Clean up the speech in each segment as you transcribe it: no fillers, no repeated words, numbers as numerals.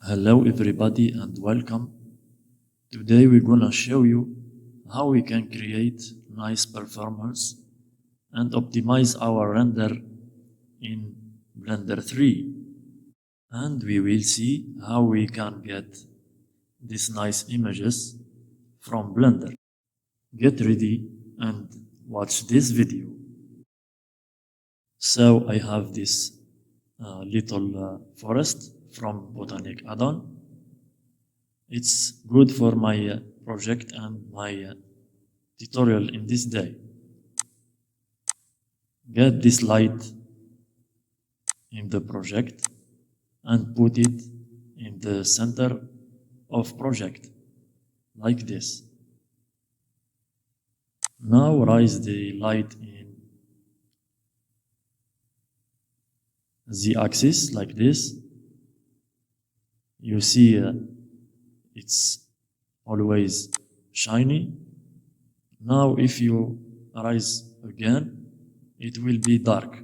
Hello everybody and welcome. Today we're gonna show you how we can create nice performance and optimize our render in Blender 3. And we will see how we can get these nice images from Blender. Get ready and watch this video. So I have this little forest from Botanic add-on. It's good for my project and my tutorial in this day. Get this light in the project and put it in the center of project, like this. Now raise the light in the axis, like this. You see it's always shiny. Now if you raise again, it will be dark.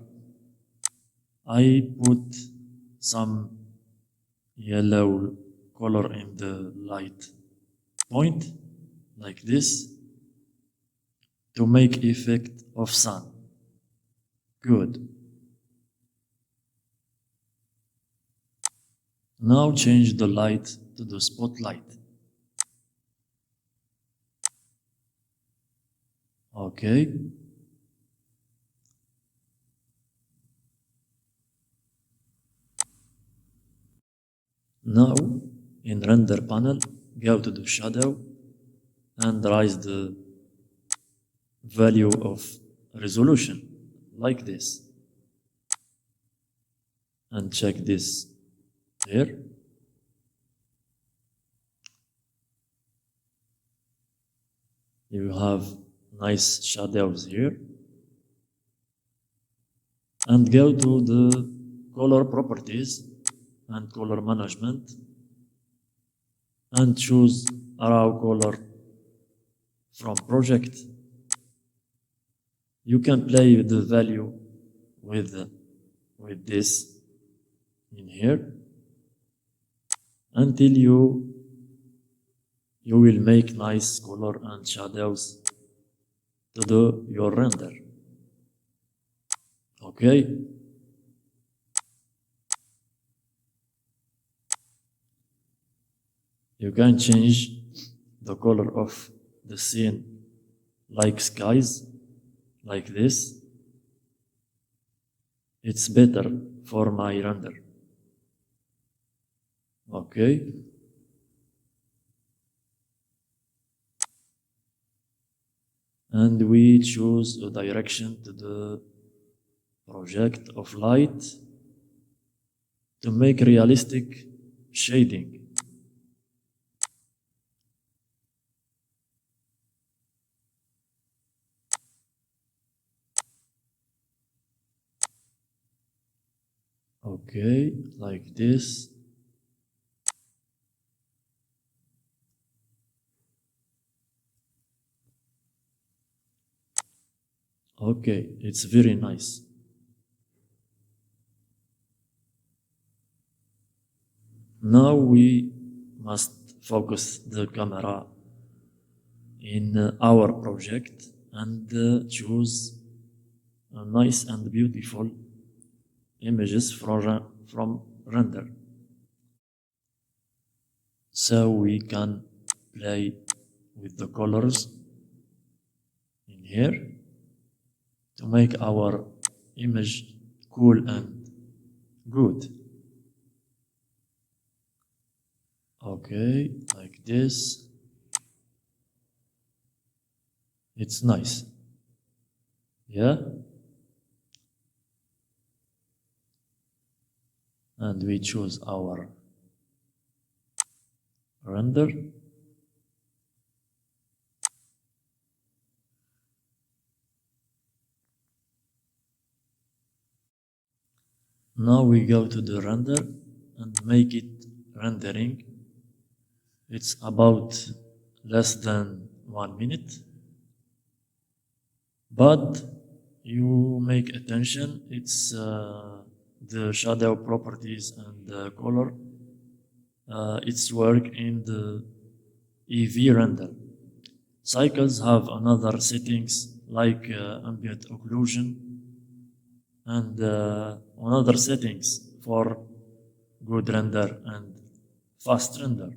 I put some yellow color in the light point, like this, to make effect of sun. Good. Now change the light to the spotlight. Okay. Now in render panel, go to the shadow and raise the value of resolution, like this. And check this here. You have nice shadows here. And go to the color properties and color management and choose raw color from project. You can play with the value with this in here until you will make nice color and shadows to your render. Okay. You can change the color of the scene like skies, like this. It's better for my render. Okay. And we choose a direction to the project of light to make realistic shading. Okay, like this. Okay, it's very nice. Now we must focus the camera in our project and choose a nice and beautiful images from render. So we can play with the colors in here to make our image cool and good. Okay, like this. It's nice. Yeah? And we choose our render. Now we go to the render and make it rendering. It's about less than 1 minute. But you make attention, it's the shadow properties and the color its work in the Eevee render. Cycles have another settings like ambient occlusion and another settings for good render and fast render.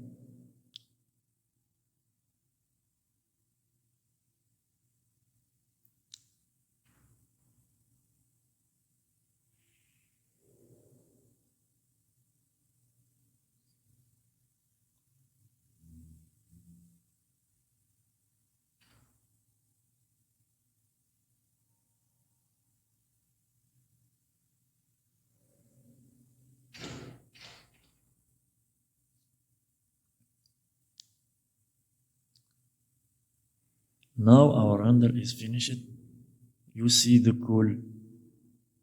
Now our render is finished. You see the cool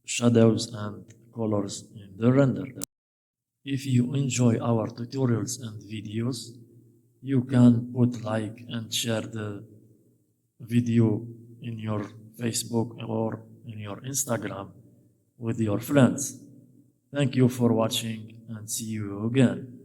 shadows and colors in the render. If you enjoy our tutorials and videos, you can put like and share the video in your Facebook or in your Instagram with your friends. Thank you for watching and see you again.